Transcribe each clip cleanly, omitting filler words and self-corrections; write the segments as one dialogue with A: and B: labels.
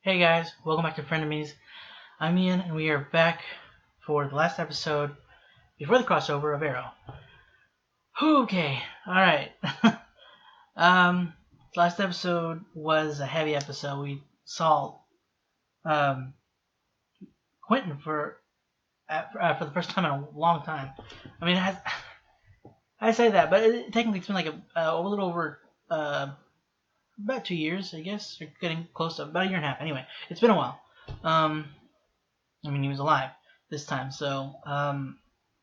A: Hey guys, welcome back to Frenemies. I'm Ian, and we are back for the last episode before the crossover of Arrow. Okay, alright. The last episode was a heavy episode. We saw Quentin for the first time in a long time. I mean, I say that, but technically it's been like a little over about 2 years, I guess. Or getting close to about a year and a half. Anyway, it's been a while. I mean, he was alive this time, so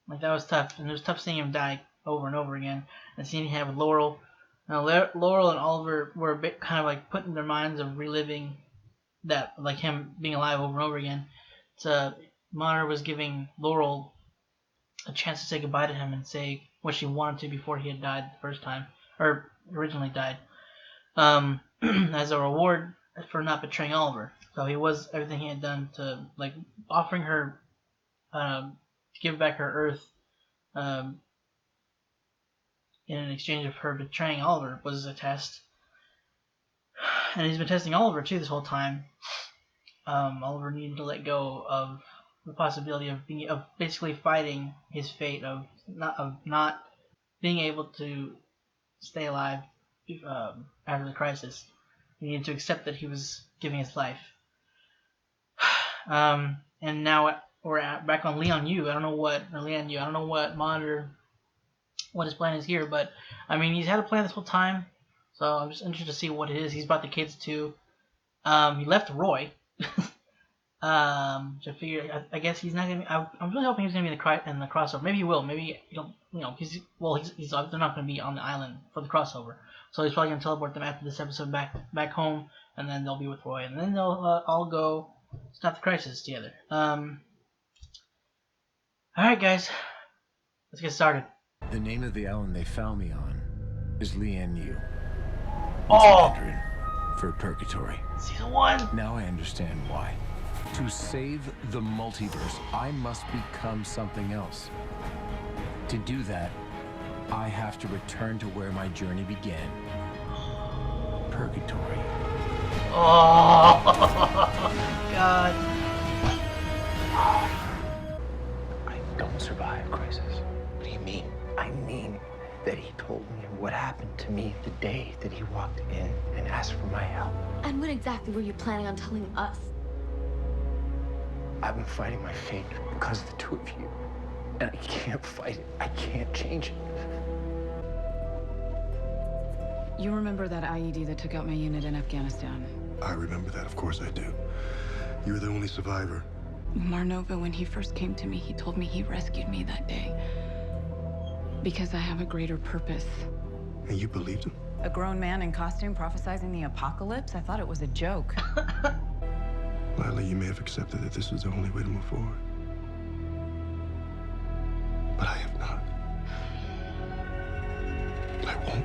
A: like that was tough, and it was tough seeing him die over and over again, and seeing him with Laurel. Now, Laurel and Oliver were a bit kind of like put in their minds of reliving that, like him being alive over and over again. So Monitor was giving Laurel a chance to say goodbye to him and say what she wanted to before he had died the first time, or originally died, as a reward for not betraying Oliver. So he was everything he had done to, like, offering her to give back her Earth in exchange of her betraying Oliver was a test. And he's been testing Oliver too this whole time. Oliver needed to let go of the possibility of basically fighting his fate of not being able to stay alive after the crisis. He needed to accept that he was giving his life. And now we're back on Leon Yu. I don't know what Monitor, what his plan is here, but I mean, he's had a plan this whole time, so I'm just interested to see what it is. He's brought the kids too. He left Roy. I guess he's not gonna. I'm really hoping he's gonna be in the crossover. Maybe he will. Maybe they're not gonna be on the island for the crossover. So he's probably gonna teleport them after this episode back home, and then they'll be with Roy, and then they'll all go stop the crisis together. All right, guys, let's get started.
B: The name of the island they found me on is Lian Yu.
A: Oh,
B: for Purgatory.
A: Season 1.
B: Now I understand why. To save the multiverse, I must become something else. To do that, I have to return to where my journey began. Purgatory.
A: Oh, God.
C: I don't survive crisis. What do you mean? I mean that he told me what happened to me the day that he walked in and asked for my help.
D: And when exactly were you planning on telling us?
C: I've been fighting my fate because of the two of you. And I can't fight it. I can't change it.
E: You remember that IED that took out my unit in Afghanistan?
F: I remember that, of course I do. You were the only survivor.
E: Marnova, when he first came to me, he told me he rescued me that day. Because I have a greater purpose.
F: And you believed him?
E: A grown man in costume prophesizing the apocalypse? I thought it was a joke.
F: Lila, you may have accepted that this was the only way to move forward. But I have not. And I won't.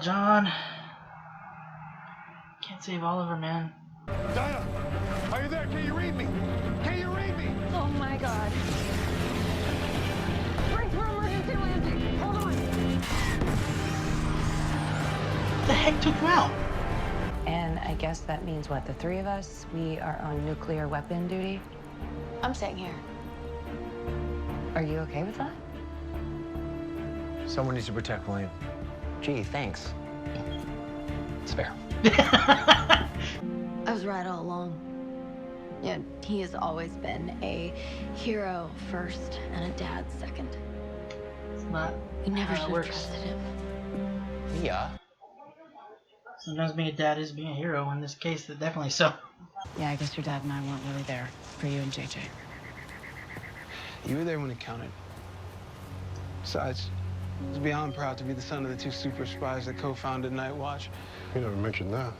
A: John. Can't save Oliver, man.
G: Dinah, are you there? Can you read me? Can you read me?
D: Oh my God. Brace for emergency landing. Hold on.
A: What the heck took him out?
H: And I guess that means what? The three of us, we are on nuclear weapon duty?
D: I'm staying here.
H: Are you okay with that?
C: Someone needs to protect William. Gee, thanks. It's fair.
D: I was right all along. Yeah, he has always been a hero first and a dad second.
A: It's not.
D: We never
A: how it
D: should have
A: works.
D: trusted him.
C: Yeah.
A: Sometimes being a dad is being a hero. In this case, definitely so.
E: Yeah, I guess your dad and I weren't really there for you and JJ.
G: You were there when it counted. Besides, I was beyond proud to be the son of the two super spies that co-founded Night Watch.
F: You never mentioned that.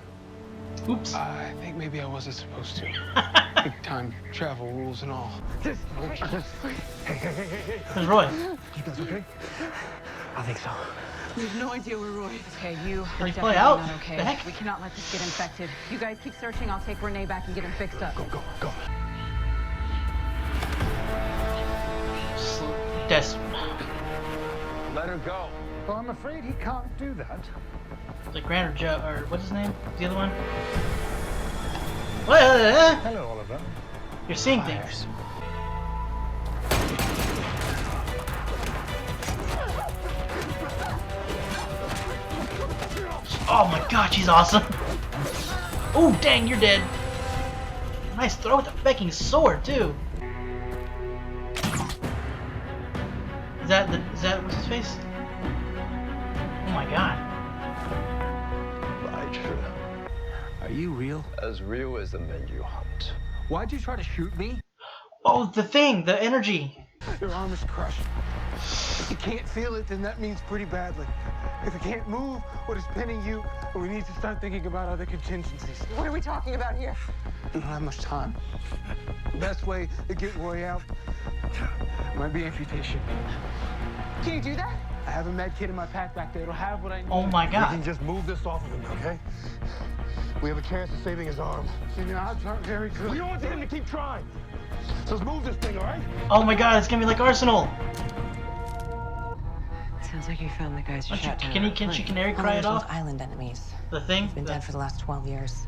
A: Oops.
G: I think maybe I wasn't supposed to. Big time travel rules and all.
F: Hey.
A: Where's Roy?
F: You guys okay?
C: I think so.
E: We have no idea where Roy is. Okay, you are
A: he
E: definitely
A: play out?
E: not okay.
A: The heck?
E: We cannot let this get infected. You guys keep searching. I'll take Renee back and get him fixed up.
F: Go.
A: Desperate.
G: Let her go.
I: Well, I'm afraid he can't do that.
A: It's like Grant or Joe, or what's his name? The other one? What?
I: Hello, Oliver.
A: You're seeing things. Oh my god, she's awesome. Oh, dang, you're dead. Nice throw with the fucking sword, too. Is that what's his face? Oh my god.
C: My trip.
B: Are you real?
C: As real as the men you hunt.
B: Why'd you try to shoot me?
A: Oh, the thing, the energy.
G: Your arm is crushed. If you can't feel it, then that means pretty badly. If you can't move what is pinning you, we need to start thinking about other contingencies.
J: What are we talking about here?
G: We don't have much time. The best way to get Roy out might be amputation.
J: Can you do that?
G: I have a med kit in my pack back there. It'll have what I need.
A: Oh my
F: We
A: god.
F: can just move this off of him, okay? We have a chance of saving his arm.
G: See, the odds aren't very good.
F: We don't want him to keep trying. So let's move this thing, all right?
A: Oh my god, it's gonna be like Arsenal.
H: Sounds like you found the guys who shot down.
A: Can she canary cry it off?
H: Island enemies.
A: The thing?
H: Been dead for the last 12 years.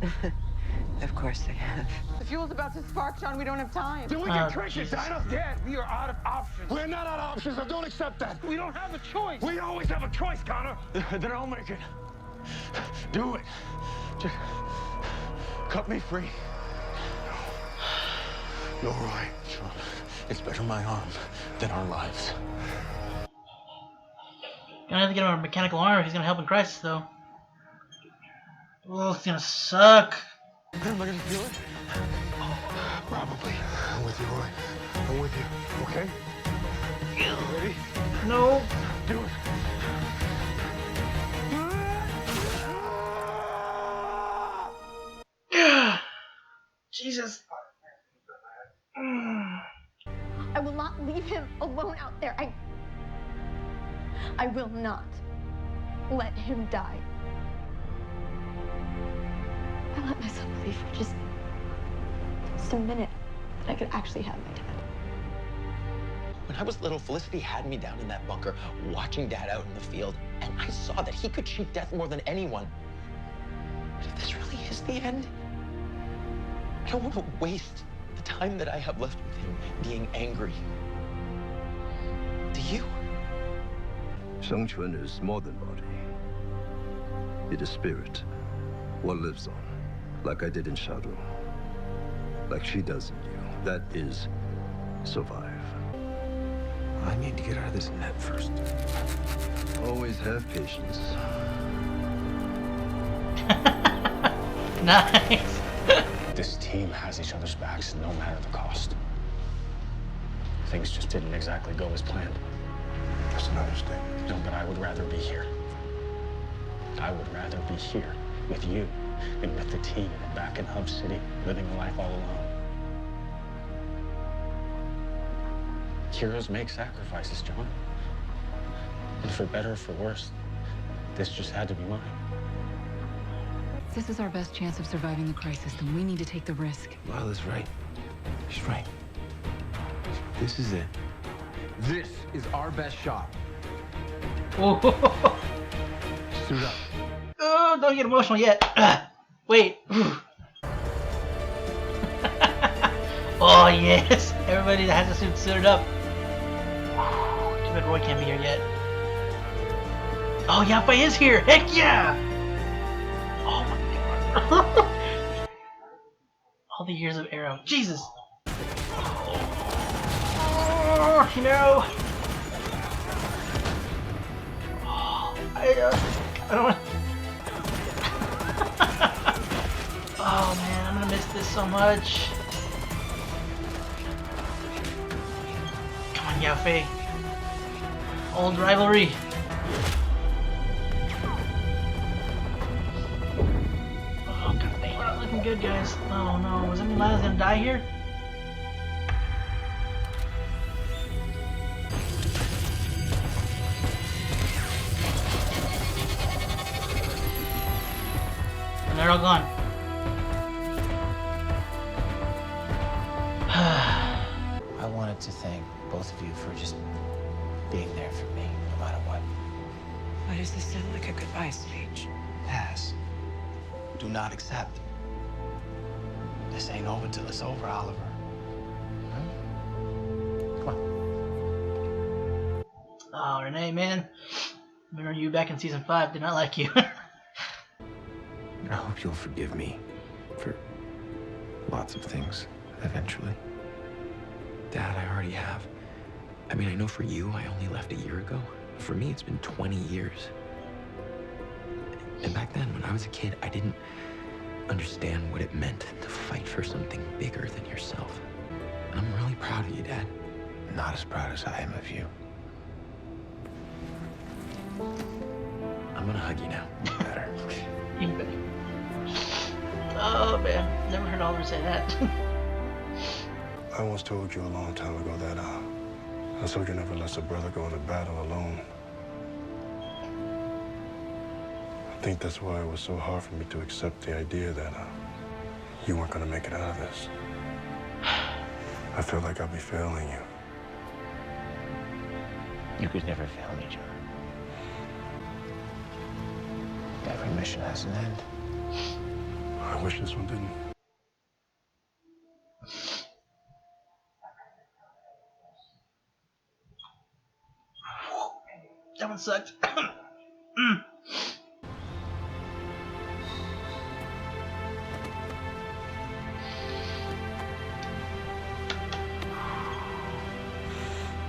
H: Of course they have.
J: The fuel's about to spark, Sean. We don't have time.
F: Then we can trick it, Dinah.
G: Dad, we are out of options.
F: We're not out of options. I don't accept that.
G: We don't have a choice.
F: We always have a choice, Connor.
G: Then I'll make it.
F: Do it.
G: Just cut me free.
F: No, Roy.
C: Sean, it's better my arm than our lives.
A: Gonna have to get him a mechanical arm if he's gonna help in crisis, though. Oh, it's gonna suck.
G: Am I gonna feel it?
F: Probably. I'm with you, Roy. I'm with you. Okay?
G: Ready?
A: No.
G: Do it.
A: Jesus.
D: I will not leave him alone out there. I will not let him die. I let myself believe for just a minute that I could actually have my dad.
C: When I was little, Felicity had me down in that bunker, watching Dad out in the field, and I saw that he could cheat death more than anyone. But if this really is the end, I don't want to waste the time that I have left with him being angry. Do you?
K: Shengquan is more than body. It is spirit. What lives on, like I did in Shadow. Like she does in you. That is survive.
C: I need to get out of this net first.
K: Always have patience.
A: Nice.
L: This team has each other's backs no matter the cost. Things just didn't exactly go as planned.
F: That's an understatement.
L: No, but I would rather be here. I would rather be here with you than with the team back in Hub City, living a life all alone. Heroes make sacrifices, John. And for better or for worse, this just had to be mine.
E: This is our best chance of surviving the crisis, and we need to take the risk.
C: Lila's right. She's right. This is it.
B: This is our best shot.
A: Oh,
B: Suit up.
A: oh, don't get emotional yet. Wait. Oh, yes. Everybody that has a suit suited up. Too bad Roy can't be here yet. Oh, Yappa is here. Heck yeah. Oh, my God. All the years of Arrow. Jesus. Oh, you know. Oh, I don't want. Oh man, I'm gonna miss this so much. Come on, Yao Fei. Old rivalry. Oh god dang, we're not looking good, guys. Oh no, was that mean Lila's gonna die here? And they're all gone.
C: I wanted to thank both of you for just being there for me, no matter what.
H: Why does this sound like a goodbye speech?
G: Pass. Do not accept. This ain't over till it's over, Oliver.
L: Come on.
A: Oh, Renee, man. Remember you back in season 5, did not like you.
B: I hope you'll forgive me for lots of things eventually. Dad, I already have. I mean, I know for you, I only left a year ago. For me, it's been 20 years. And back then, when I was a kid, I didn't understand what it meant to fight for something bigger than yourself. And I'm really proud of you, Dad.
G: Not as proud as I am of you.
B: I'm gonna hug you now.
G: Better.
A: Even better. Oh, man. Never heard Oliver say that.
F: I once told you a long time ago that a soldier never lets a brother go into battle alone. I think that's why it was so hard for me to accept the idea that you weren't going to make it out of this. I feel like I'll be failing you.
G: You could never fail me, John. Every mission has an end.
F: I wish this one didn't.
A: That one sucked.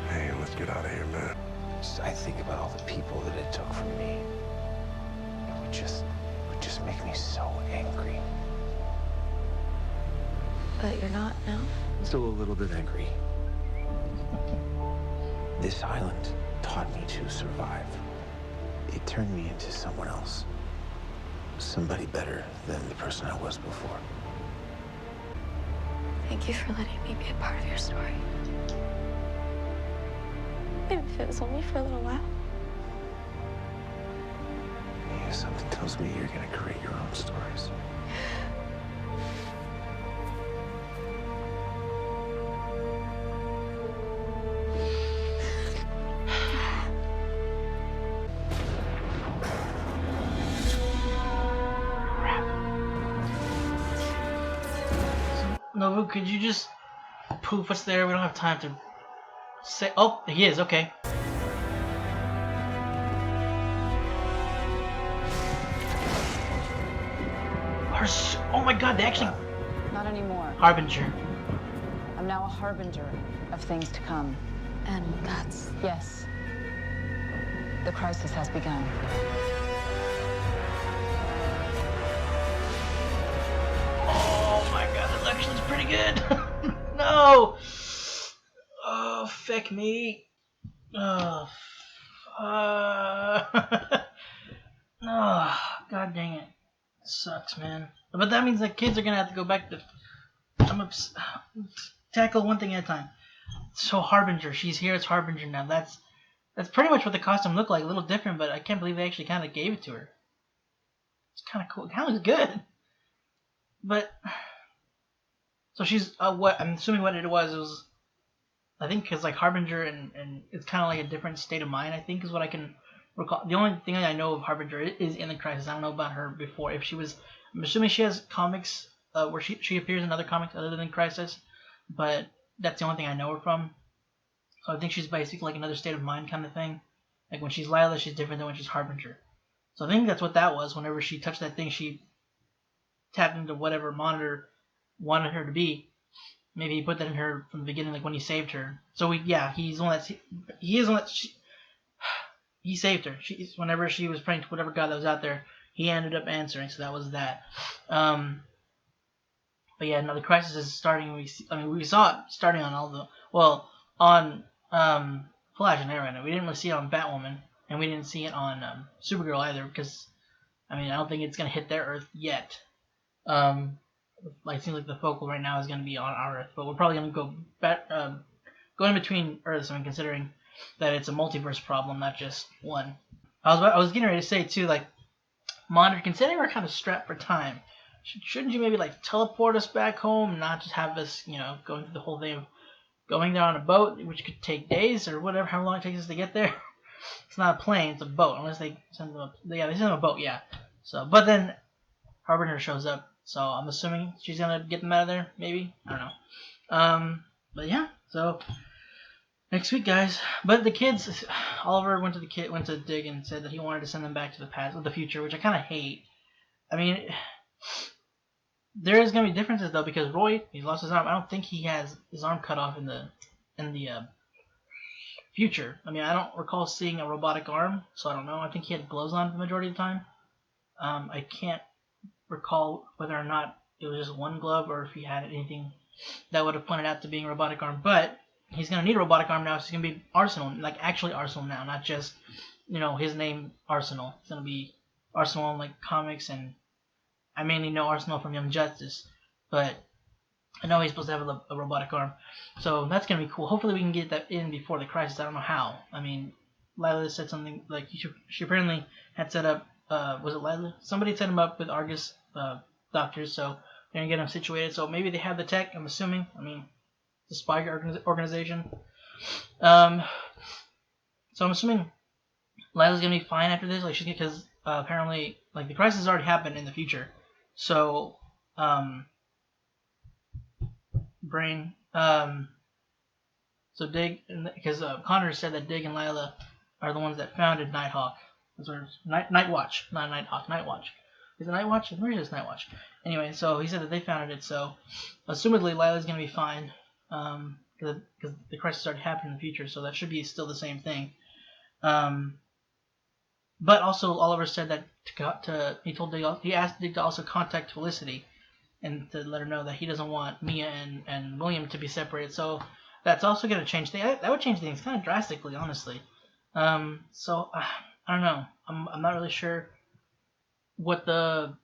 F: Hey, let's get out of here, man.
G: I think about all the people that it took from me. It would just make me so angry.
D: But you're not now?
G: Still a little bit angry. This island taught me to survive. It turned me into someone else. Somebody better than the person I was before.
D: Thank you for letting me be a part of your story. Even if it was only for a little while.
G: Yeah, something tells me you're gonna create your own stories.
A: Nobu, could you just poof us there? We don't have time to say. Oh, he is. Okay. Oh my God! They actually.
H: Not anymore.
A: Harbinger.
H: I'm now a harbinger of things to come.
D: And that's...
H: Yes. The crisis has begun.
A: Oh my God! This actually is pretty good. No. Oh, feck me. Oh. Oh, God dang it. Sucks, man. But that means the kids are gonna have to go back to. Tackle one thing at a time. So Harbinger, she's here as Harbinger now. That's pretty much what the costume looked like. A little different, but I can't believe they actually kind of gave it to her. It's kind of cool. It kind of looks good. But so she's what I'm assuming what it was. I think because like Harbinger and it's kind of like a different state of mind. I think is what I can recall. The only thing I know of Harbinger is in the Crisis. I don't know about her before. If she was, I'm assuming she has comics where she appears in other comics other than Crisis, but that's the only thing I know her from. So I think she's basically like another state of mind kind of thing. Like when she's Lila, she's different than when she's Harbinger. So I think that's what that was. Whenever she touched that thing, she tapped into whatever monitor wanted her to be. Maybe he put that in her from the beginning, like when he saved her. So he's the one that he saved her. Whenever she was praying to whatever god that was out there, he ended up answering. So that was that. But yeah, now the crisis is starting. We saw it starting on on Flash and Arrow. We didn't really see it on Batwoman, and we didn't see it on Supergirl either, because I don't think it's gonna hit their Earth yet. It seems like the focal right now is gonna be on our Earth, but we're probably gonna go in between Earths. Considering that it's a multiverse problem, not just one. I was getting ready to say too, like, Monitor, considering we're kind of strapped for time, shouldn't you maybe like teleport us back home, not just have us, going through the whole thing of going there on a boat, which could take days or whatever, how long it takes us to get there. It's not a plane, it's a boat. Unless they send them they send them a boat, yeah. So, but then Harbinger shows up, so I'm assuming she's gonna get them out of there. Maybe, I don't know. But yeah, so next week, guys. But the kids, Oliver went to Dig and said that he wanted to send them back to the past, or the future, which I kind of hate. I mean, there is gonna be differences though, because Roy, he lost his arm. I don't think he has his arm cut off in the future. I mean, I don't recall seeing a robotic arm, so I don't know. I think he had gloves on the majority of the time. I can't recall whether or not it was just one glove or if he had anything that would have pointed out to being a robotic arm. But he's gonna need a robotic arm now. So he's gonna be Arsenal, like actually Arsenal now, not just his name Arsenal. It's gonna be Arsenal in like comics, and I mainly know Arsenal from Young Justice, but I know he's supposed to have a robotic arm, so that's gonna be cool. Hopefully we can get that in before the crisis. I don't know how. I mean, Lila said something like she apparently had set up. Was it Lila? Somebody set him up with Argus doctors, so they're gonna get him situated. So maybe they have the tech. I'm assuming. I mean, the spy organization. So I'm assuming Lila's gonna be fine after this. Like she's because apparently like the crisis already happened in the future, so brain. So Dig, because Connor said that Dig and Lila are the ones that founded Nighthawk. Night Watch, not Nighthawk, Night Watch. Is it Night Watch? Where is Night Watch? Anyway, so he said that they founded it. So, assumedly Lila's gonna be fine, because the crisis already happened in the future. So that should be still the same thing. But also Oliver said that he asked Dig to also contact Felicity and to let her know that he doesn't want Mia and William to be separated. So that's also going to change things. That would change things kind of drastically, honestly. So I don't know. I'm not really sure what the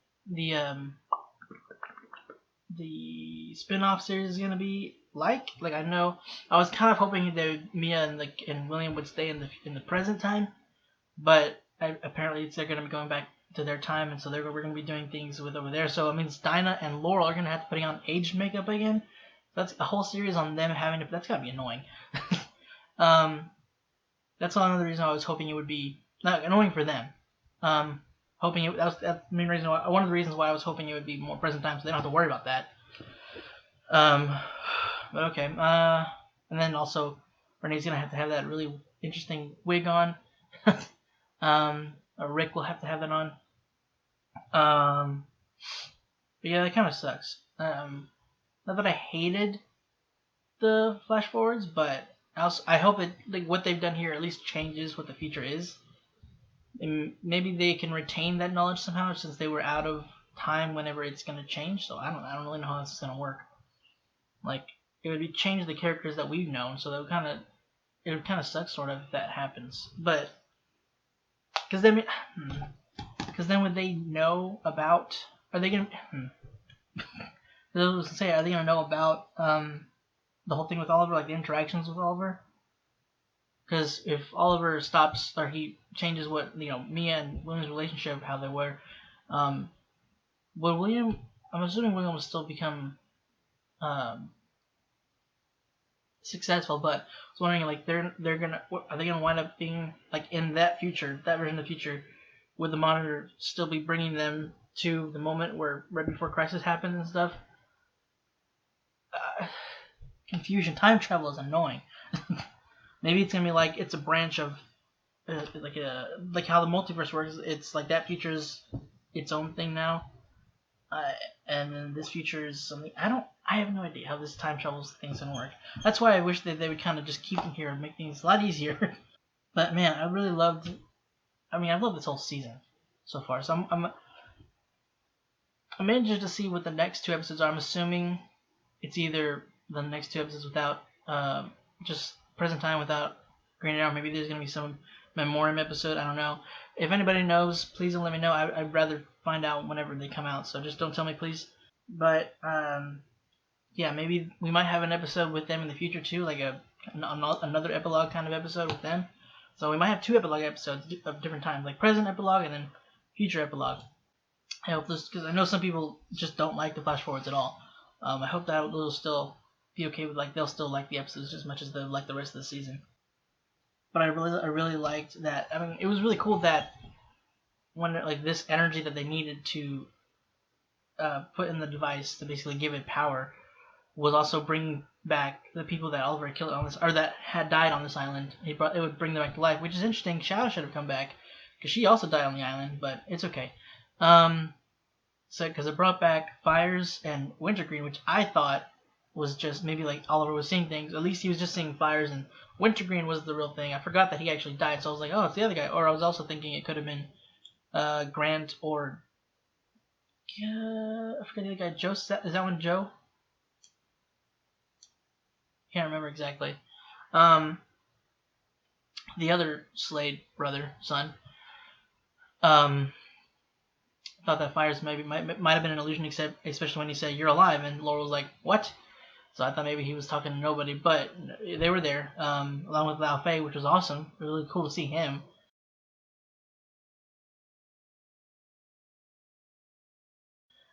A: spin-off series is going to be like. Like I know I was kind of hoping that Mia and William would stay in the present time, but apparently they're going to be going back to their time, and so we're going to be doing things with over there. So it means Dinah and Laurel are going to have to putting on aged makeup again. That's a whole series on them having to. That's got to be annoying. That's another reason I was hoping it would be not annoying for them. Hoping it that's the main reason why, one of the reasons why I was hoping it would be more present time, so they don't have to worry about that. But okay. And then also Renee's going to have that really interesting wig on. Rick will have to have that on. But yeah, that kind of sucks. Not that I hated the flash forwards, but I hope that like what they've done here at least changes what the future is. And maybe they can retain that knowledge somehow, since they were out of time whenever it's gonna change. So I don't really know how this is gonna work. Like it would be change the characters that we've known, so that it would kind of suck sort of if that happens. But because then would they know about? Are they gonna? I was gonna say, are they gonna know about the whole thing with Oliver, like the interactions with Oliver? Because if Oliver stops or he changes what Mia and William's relationship, how they were, would William? I'm assuming William will still become successful, but I was wondering like are they gonna wind up being like in that version of the future? Would the Monitor still be bringing them to the moment where right before crisis happens and stuff? Confusion. Time travel is annoying. Maybe it's gonna be like it's a branch of like how the multiverse works. It's like that future is its own thing now, and then this future is something I have no idea how this time travel thing's gonna work. That's why I wish that they would kind of just keep them here and make things a lot easier. But man, I really loved. I've loved this whole season so far. So I'm interested to see what the next 2 episodes are. I'm assuming it's either the next 2 episodes without just present time without Green Arrow. Maybe there's gonna be some memoriam episode. I don't know. If anybody knows, please let me know. I'd rather find out whenever they come out. So just don't tell me, please. But yeah, maybe we might have an episode with them in the future too, like another epilogue kind of episode with them. So we might have 2 epilogue episodes of different times, like present epilogue and then future epilogue. I hope this, because I know some people just don't like the flash forwards at all. I hope that they'll still be okay with, like, they'll still like the episodes as much as they like the rest of the season. but I really liked that. I mean, it was really cool that when like this energy that they needed to put in the device to basically give it power was also bringing back the people that Oliver killed on this, or that had died on this island. It would bring them back to life, which is interesting. Shadow should have come back because she also died on the island, but it's okay. So because it brought back Fires and Wintergreen, which I thought was just maybe like Oliver was seeing things. At least he was just seeing Fires, and Wintergreen was the real thing. I forgot that he actually died, so I was like, oh, it's the other guy. Or I was also thinking it could have been Grant or I forget the other guy. Joe, is that one Joe? Can't remember exactly. The other Slade brother, son. Thought that Fires might have been an illusion, except especially when he said you're alive, and Laura was like, what? So I thought maybe he was talking to nobody, but they were there, along with Lao Fei, which was awesome. Really cool to see him.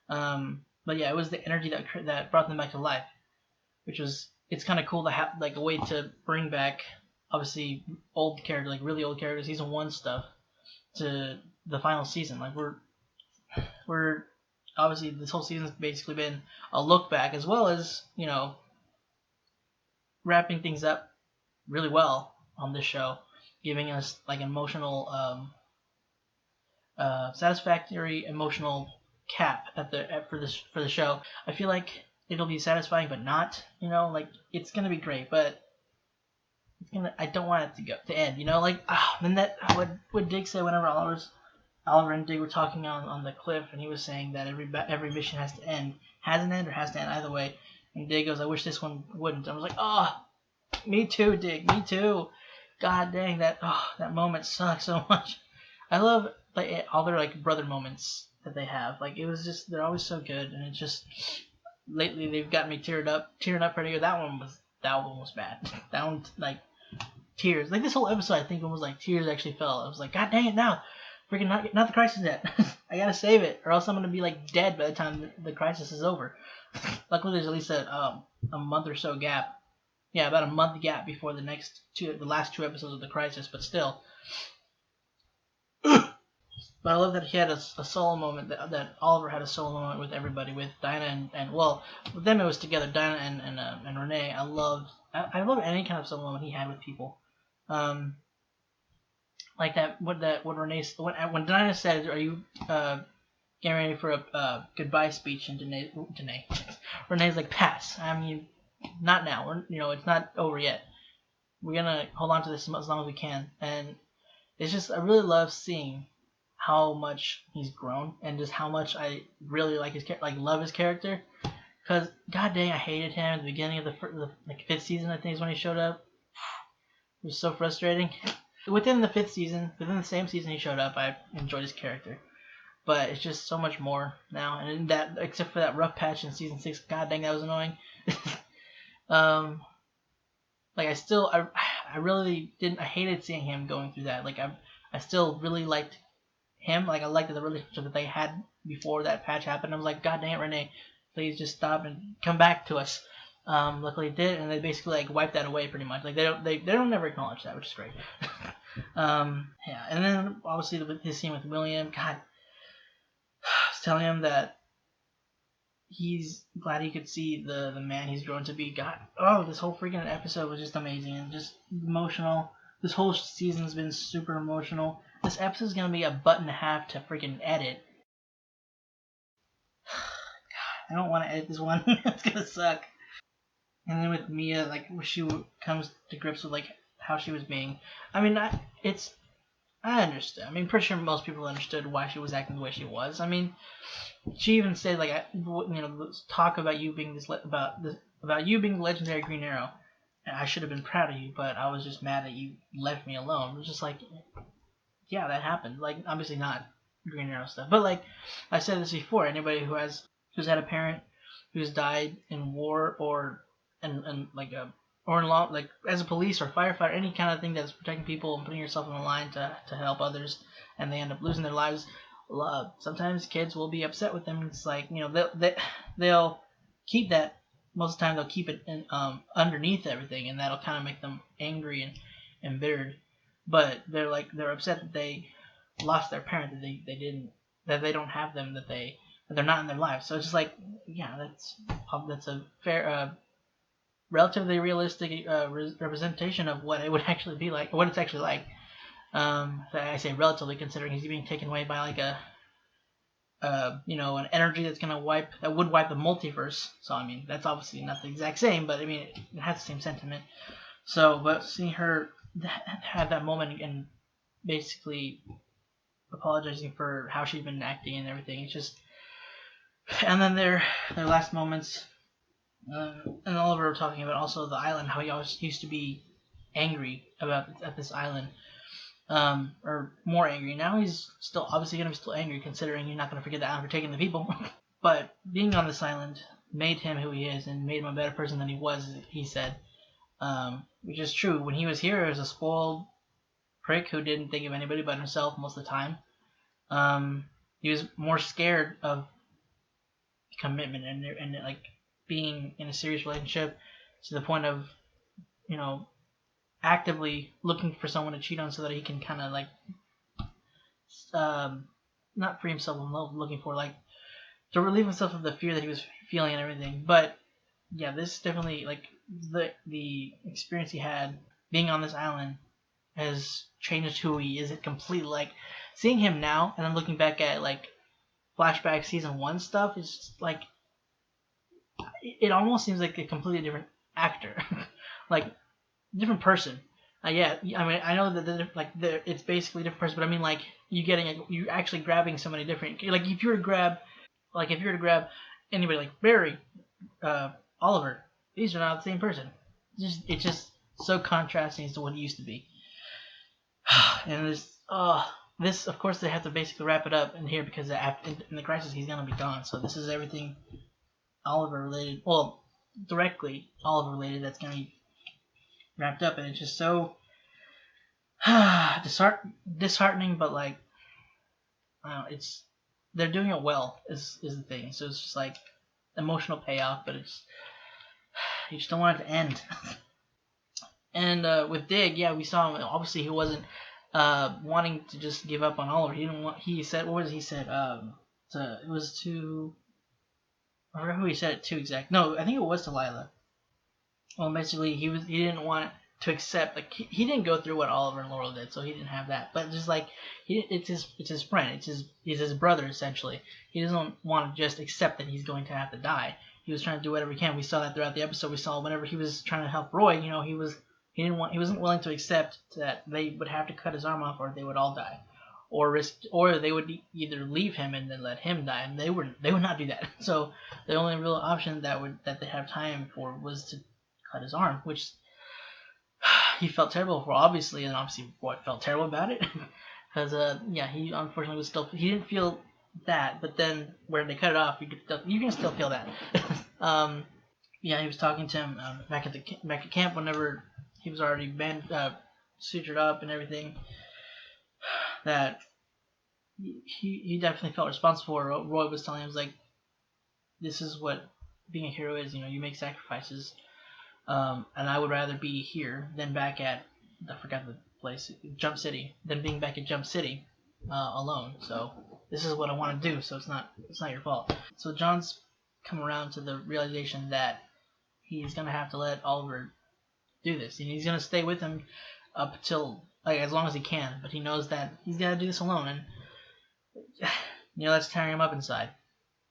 A: But yeah, it was the energy that brought them back to life, which was, it's kind of cool to have like a way to bring back obviously old characters, like really old characters, season 1 stuff, to the final season. Like we're obviously this whole season's basically been a look back, as well as, you know, wrapping things up really well on this show, giving us like emotional satisfactory emotional cap for the show. I feel like it'll be satisfying, but not, you know, like it's gonna be great, but I don't want it to end, you know, like then that what Dig said whenever Oliver and Dig were talking on the cliff, and he was saying that every mission has to end, has an end or has to end either way, and Dig goes, I wish this one wouldn't. I was like, oh, me too, Dig, me too. God dang, that moment sucks so much. I love like all their like brother moments that they have. Like it was just, they're always so good, and it's just lately they've got me tearing up pretty good. That one was bad. That one, like, tears. Like this whole episode, I think it was like tears actually fell. I was like, God dang it, now, freaking not the crisis yet. I gotta save it, or else I'm gonna be like dead by the time the crisis is over. Luckily, there's at least a month or so gap. Yeah, about a month gap before the last 2 episodes of the crisis, but still. But I love that he had a solo moment, that Oliver had a solo moment with everybody, with Dinah and well, with them it was together, Dinah and Renee. I love any kind of solo moment he had with people. Like when Dinah said, "Are you getting ready for a goodbye speech?" And Renee's like, "Pass. I mean, not now. It's not over yet. We're gonna hold on to this as long as we can." And it's just, I really love seeing how much he's grown, and just how much I really like love his character. Because god dang, I hated him at the beginning of the 5th season. I think is when he showed up. It was so frustrating. Within the 5th season, within the same season he showed up, I enjoyed his character. But it's just so much more now, and that, except for that rough patch in season 6, god dang, that was annoying. Like I really didn't. I hated seeing him going through that. Like I still really liked him. Like I liked the relationship that they had before that patch happened. I was like, God dang it, Renee, please just stop and come back to us. Luckily it did, and they basically like wiped that away pretty much. Like they don't ever acknowledge that, which is great. Yeah, and then obviously his scene with William. God, I was telling him that he's glad he could see the man he's grown to be. God, this whole freaking episode was just amazing and just emotional. This whole season's been super emotional. This episode's gonna be a butt and a half to freaking edit. God, I don't want to edit this one. It's gonna suck. And then with Mia, like when she comes to grips with like how she was being. I mean, I understood. I mean, pretty sure most people understood why she was acting the way she was. I mean, she even said like, talk about you being about you being the legendary Green Arrow. And I should have been proud of you, but I was just mad that you left me alone. It was just like, yeah, that happened. Like, obviously not Green Arrow stuff, but like I said this before, anybody who's had a parent who's died in war or in law, like as a police or firefighter, any kind of thing that's protecting people and putting yourself on the line to help others, and they end up losing their lives. Sometimes kids will be upset with them. It's like, they'll keep that. Most of the time they'll keep it underneath everything, and that'll kind of make them angry and embittered. but they're upset that they lost their parent, that they don't have them, that they're not in their lives. So it's just like, yeah, that's a fair, relatively realistic representation of what it would actually be like, what it's actually like. I say relatively, considering he's being taken away by like an energy that would wipe the multiverse. So I mean, that's obviously not the exact same, but I mean, it has the same sentiment. So, but seeing her have that moment and basically apologizing for how she's been acting and everything, it's just, and then their last moments, and Oliver talking about also the island, how he always used to be angry at this island. Or more angry. Now he's still obviously going to be still angry, considering you're not going to forget the island for taking the people. But being on this island made him who he is and made him a better person than he was, he said. Which is true. When he was here, he was a spoiled prick who didn't think of anybody but himself most of the time. He was more scared of commitment and like being in a serious relationship to the point of, actively looking for someone to cheat on so that he can kind of like not free himself from love, looking for like to relieve himself of the fear that he was feeling and everything. But yeah, this definitely, like, the experience he had being on this island has changed who he is completely. Like, seeing him now and then looking back at like flashback season 1 stuff is just, like, it almost seems like a completely different actor. Like, different person. Yeah, I mean, I know that it's basically a different person, but I mean, like, you actually grabbing somebody different. Like, if you were to grab anybody like Barry, Oliver, these are not the same person. It's just so contrasting to what he used to be. And this, of course, they have to basically wrap it up in here because in the crisis he's gonna be gone. So this is everything Oliver related. Well, directly Oliver related. That's gonna be wrapped up, and it's just so disheartening, but like, I don't know, they're doing it well is the thing. So it's just like emotional payoff, but you just don't want it to end. And with Dig, yeah, we saw him. Obviously, he wasn't wanting to just give up on Oliver. He didn't want. He said, what was he said? It was to. I forgot who he said it to exactly. No, I think it was to Lila. Well, basically, he didn't want to accept, like, he didn't go through what Oliver and Laurel did, so he didn't have that. But just like, it's his friend, he's his brother essentially. He doesn't want to just accept that he's going to have to die. He was trying to do whatever he can. We saw that throughout the episode. We saw whenever he was trying to help Roy, he wasn't willing to accept that they would have to cut his arm off or they would all die, or they would either leave him and then let him die, and they would not do that. So the only real option that they have time for was to cut his arm, which he felt terrible for, obviously, and obviously Roy felt terrible about it, because he unfortunately he didn't feel that, but then where they cut it off, you can still feel that. He was talking to him back at camp whenever he was already sutured up and everything. That he definitely felt responsible for. Roy was telling him, was like, this is what being a hero is. You make sacrifices. And I would rather be here than back at, I forgot the place, Jump City, than being back at Jump City alone. So this is what I want to do. So it's not your fault. So John's come around to the realization that he's gonna have to let Oliver do this, and he's gonna stay with him up until, like, as long as he can. But he knows that he's gotta do this alone, and that's tearing him up inside.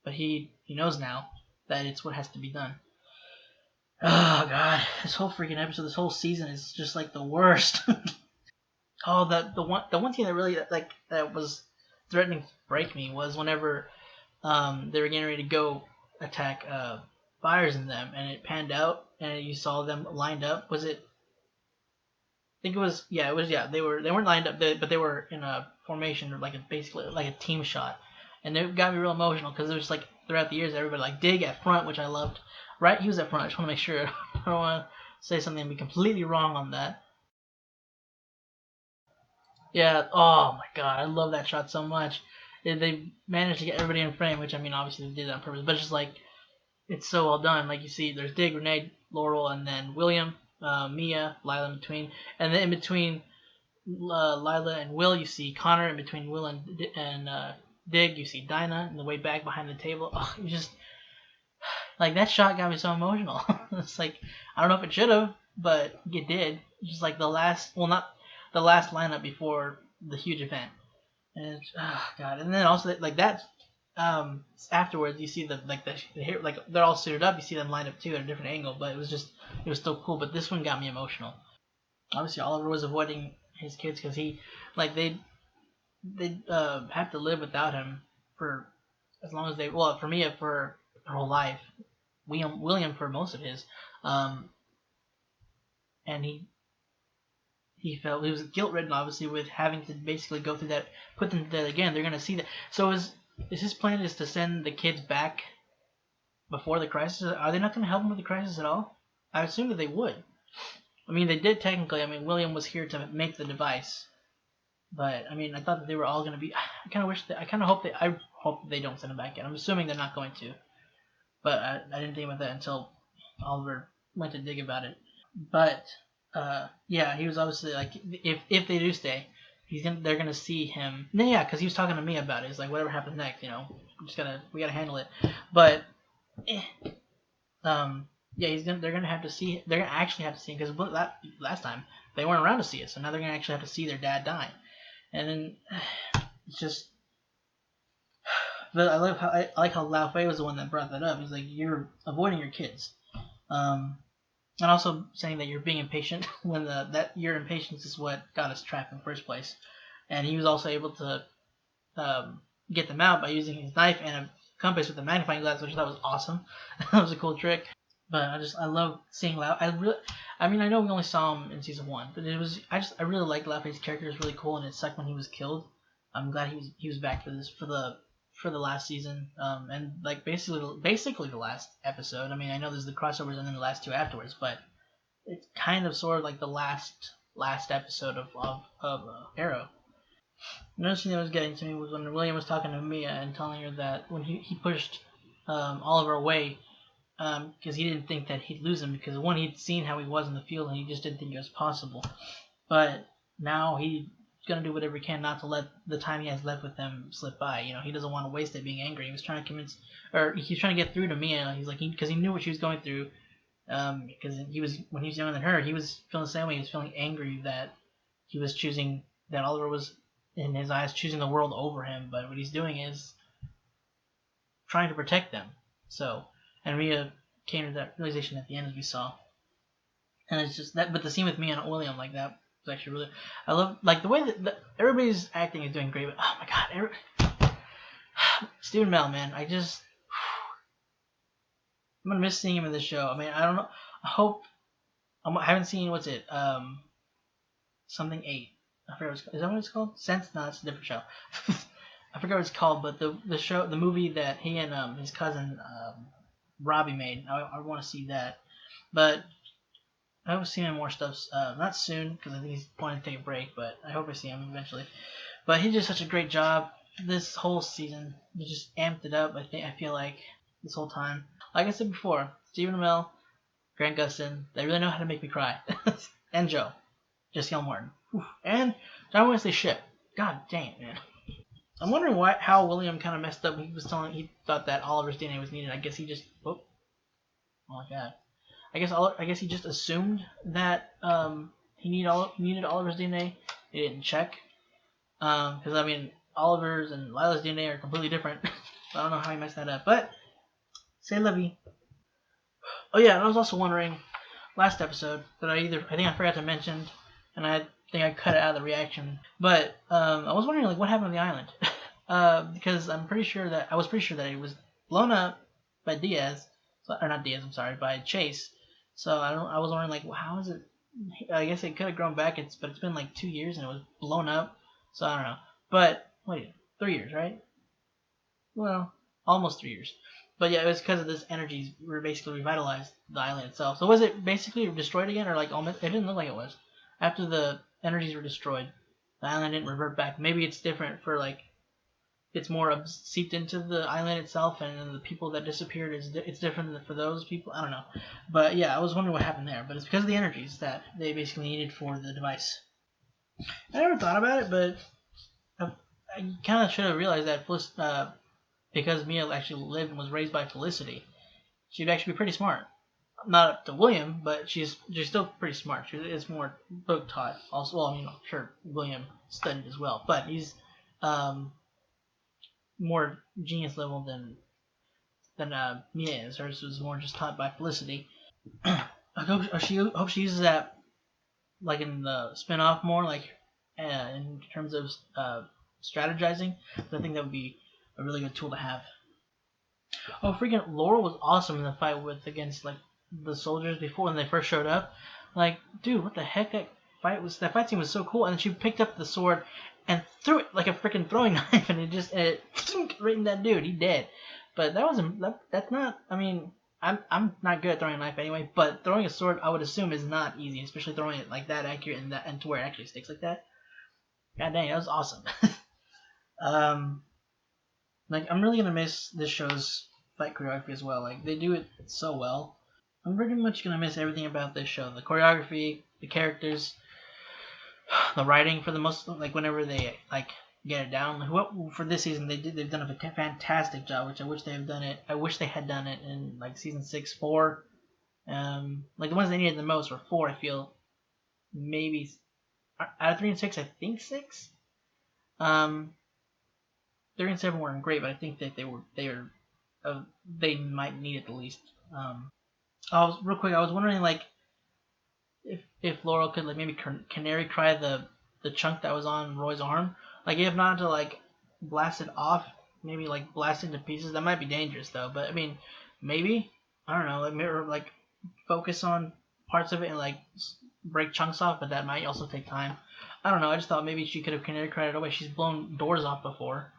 A: But he knows now that it's what has to be done. Oh god, this whole freaking episode, this whole season is just like the worst. Oh, the one thing that really that was threatening to break me was whenever they were getting ready to go attack fires in them, and it panned out and you saw them lined up. Was it? I think it was. Yeah, it was. Yeah, they weren't lined up, but they were in a formation, or basically like a team shot, and it got me real emotional because it was like throughout the years everybody like Dig at front, which I loved. Right, he was up front. I just want to make sure. I don't want to say something and be completely wrong on that. Yeah. Oh my god, I love that shot so much. They managed to get everybody in frame, which, I mean, obviously they did that on purpose, but it's just like, it's so well done. Like, you see, there's Dig, Renee, Laurel, and then William, Mia, Lila in between, and then in between Lila and Will. You see Connor in between Will and Dig. You see Dinah in the way back behind the table. Oh, it just like that shot got me so emotional. It's like I don't know if it should have, but it did. It's just like the last, well, not the last lineup before the huge event, and it's, oh god. And then also like that. Afterwards, you see like they're all suited up. You see them lined up too at a different angle, but it was still cool. But this one got me emotional. Obviously, Oliver was avoiding his kids because he like they have to live without him for as long as they for me for their whole life. William for most of his, and he felt he was guilt ridden obviously with having to basically go through that, put them to death again. They're gonna see that. So is his plan is to send the kids back before the crisis? Are they not gonna help him with the crisis at all? I assume that they would. I mean, they did technically. I mean, William was here to make the device, but I mean, I thought that they were all gonna be. I kind of wish that. I kind of hope that. I hope that they don't send him back yet. I'm assuming they're not going to, but I didn't think about that until Oliver went to dig about it. But yeah, he was obviously like, if they do stay, they're gonna see him. No, yeah, because he was talking to me about it. It's like whatever happens next, we gotta handle it. But yeah, they're gonna have to see. They're gonna actually have to see him because last time they weren't around to see it, so now they're gonna actually have to see their dad die. And then it's just. But I like how Lao Fei was the one that brought that up. He's like, you're avoiding your kids. And also saying that you're being impatient when that your impatience is what got us trapped in the first place. And he was also able to get them out by using his knife and a compass with a magnifying glass, which I thought was awesome. That was a cool trick. But I love seeing Lao. I mean, I know we only saw him in season 1, but I really like Lao Fei's character. It was really cool, and it sucked when he was killed. I'm glad he was back for the last season, and like basically the last episode. I mean, I know there's the crossovers and then the last 2 afterwards, but it's kind of sort of like the last episode of Arrow. Another thing that was getting to me was when William was talking to Mia and telling her that when he pushed Oliver away because he didn't think that he'd lose him because one, he'd seen how he was in the field and he just didn't think it was possible. But now he's gonna do whatever he can not to let the time he has left with them slip by. He doesn't want to waste it being angry. He was trying to convince, or he's trying to get through to Mia. He's like, because he knew what she was going through. Because when he was younger than her, he was feeling the same way. He was feeling angry that he was choosing, that Oliver was in his eyes choosing the world over him. But what he's doing is trying to protect them. So, and Mia came to that realization at the end, as we saw. And it's just that, but the scene with Mia and William like that was actually really. I love like the way that everybody's acting is doing great. But oh my god, Stephen Amell, man, I'm gonna miss seeing him in this show. I mean, I don't know. I hope. I haven't seen what's it? Something 8. I forget is that what it's called? Sense? No, it's a different show. I forget what it's called, but the movie that he and his cousin Robbie made. I want to see that, but I hope to see him in more stuff. Not soon because I think he's wanting to take a break, but I hope I see him eventually. But he did such a great job this whole season. He just amped it up. I feel like this whole time. Like I said before, Stephen Amell, Grant Gustin, they really know how to make me cry. And Joe. Jesse L. Martin. And John Wesley Shipp. God dang it, man. I'm wondering how William kind of messed up. He thought that Oliver's DNA was needed. I guess he just... Oh my god. I guess he just assumed that he needed Oliver's DNA. He didn't check. Because, I mean, Oliver's and Lila's DNA are completely different. So I don't know how he messed that up. But... C'est la vie. Oh yeah, and I was also wondering, last episode, that I think I forgot to mention, and I think I cut it out of the reaction, but I was wondering like what happened on the island, because I was pretty sure that it was blown up by by Chase. So I was wondering like, well, how is it? I guess it could have grown back. But it's been like 2 years and it was blown up. So I don't know. But wait, 3 years, right? Well, almost 3 years. But yeah, it was because of this energy basically revitalized the island itself. So was it basically destroyed again, or like almost? It didn't look like it was. After the energies were destroyed, the island didn't revert back. Maybe it's different for like, it's more seeped into the island itself, and then the people that disappeared it's different for those people. I don't know, but yeah, I was wondering what happened there. But it's because of the energies that they basically needed for the device. I never thought about it, but I kind of should have realized that because Mia actually lived and was raised by Felicity, she'd actually be pretty smart. Not up to William, but she's still pretty smart. She is more book taught. Also, well, sure, William studied as well, but he's um, more genius level than Mia is. Hers was more just taught by Felicity. I hope she uses that like in the spin-off more, like in terms of strategizing. I think that would be a really good tool to have. Oh, freaking Laurel was awesome in the fight against like the soldiers before when they first showed up. Like, dude, what the heck? That fight scene was so cool. And then she picked up the sword and threw it like a freaking throwing knife, and it right in that dude. He dead. But that's not. I mean, I'm not good at throwing a knife anyway. But throwing a sword, I would assume, is not easy, especially throwing it like that accurate and to where it actually sticks like that. God dang, that was awesome. Like I'm really gonna miss this show's fight choreography as well. Like they do it so well. I'm pretty much gonna miss everything about this show: the choreography, the characters, the writing. For the most, like whenever they like get it down. For this season, they've done a fantastic job, which I wish they have done it. I wish they had done it in like season 6, 4. Like the ones they needed the most were 4. I feel maybe out of 3 and 6, I think 6. 3 and 7 weren't great, but I think that they might need it the least. Real quick, I was wondering like if Laurel could like maybe canary cry the chunk that was on Roy's arm, like if not to like blast it off, maybe like blast it into pieces. That might be dangerous though, but I mean maybe, I don't know, like focus on parts of it and like break chunks off, but that might also take time. I don't know. I just thought maybe she could have canary cried it away. She's blown doors off before.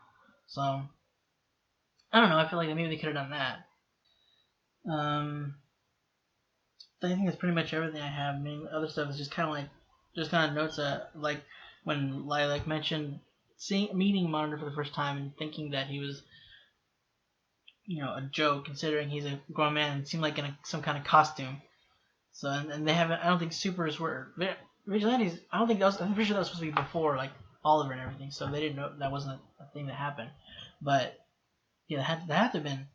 A: So, I don't know. I feel like maybe they could have done that. I think that's pretty much everything I have. I mean, other stuff is just kind of notes. Like when Lilac mentioned meeting Monitor for the first time and thinking that he was, a joke, considering he's a grown man and seemed like in some kind of costume. So and they haven't. I don't think supers were vigilantes. I don't think that was. I'm pretty sure that was supposed to be before like Oliver and everything. So they didn't know that wasn't a thing that happened. But yeah, that had to have been.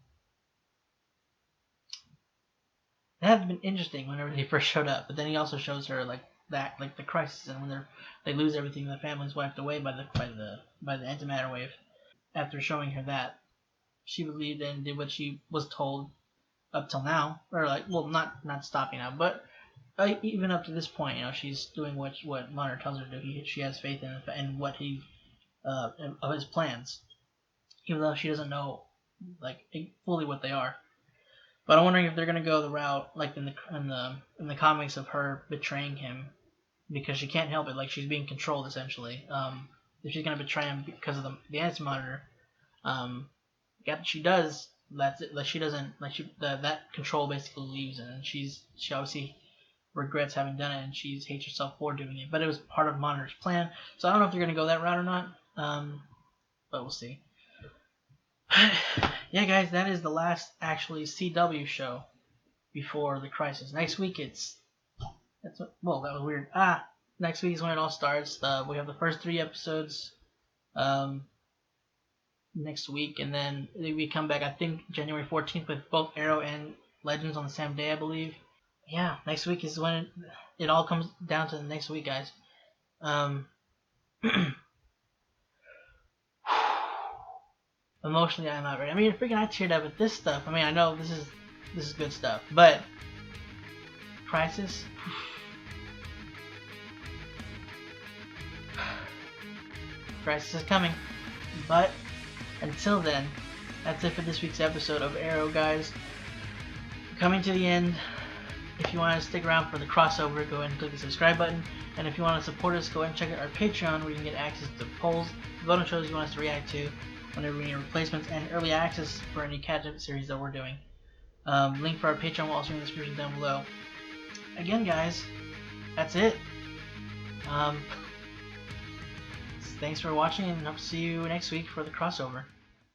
A: That had to have been interesting whenever he first showed up. But then he also shows her like the crisis, and when they lose everything, the family's wiped away by the antimatter wave. After showing her that, she believed and did what she was told up till now, or like, well, not stopping now, but even up to this point, she's doing what Monitor tells her to do. She has faith in what he of his plans, even though she doesn't know like fully what they are. But I'm wondering if they're gonna go the route like in the comics of her betraying him because she can't help it, like she's being controlled essentially. If she's gonna betray him because of the anti-monitor, she does. That's it. Like she doesn't like that control basically leaves, and she obviously regrets having done it, and she hates herself for doing it. But it was part of Monitor's plan, so I don't know if they're gonna go that route or not. But we'll see. Yeah, guys, that is the last actually CW show before the crisis. Next week that was weird. Next week is when it all starts. We have the first 3 episodes next week, and then we come back I think January 14th with both Arrow and Legends on the same day, I believe. Yeah, next week is when it all comes down to the next week, guys. Emotionally, I'm not ready. I mean, freaking, I cheered up at this stuff. I mean, I know this is good stuff, but Crisis. Crisis is coming. But until then, that's it for this week's episode of Arrow, guys. Coming to the end. If you want to stick around for the crossover, go ahead and click the subscribe button. And if you want to support us, go ahead and check out our Patreon, where you can get access to polls, vote on shows you want us to react to, whenever we need replacements, and early access for any catch-up series that we're doing. Link for our Patreon will also be in the description down below. Again, guys, that's it. Thanks for watching, and hope to see you next week for the crossover.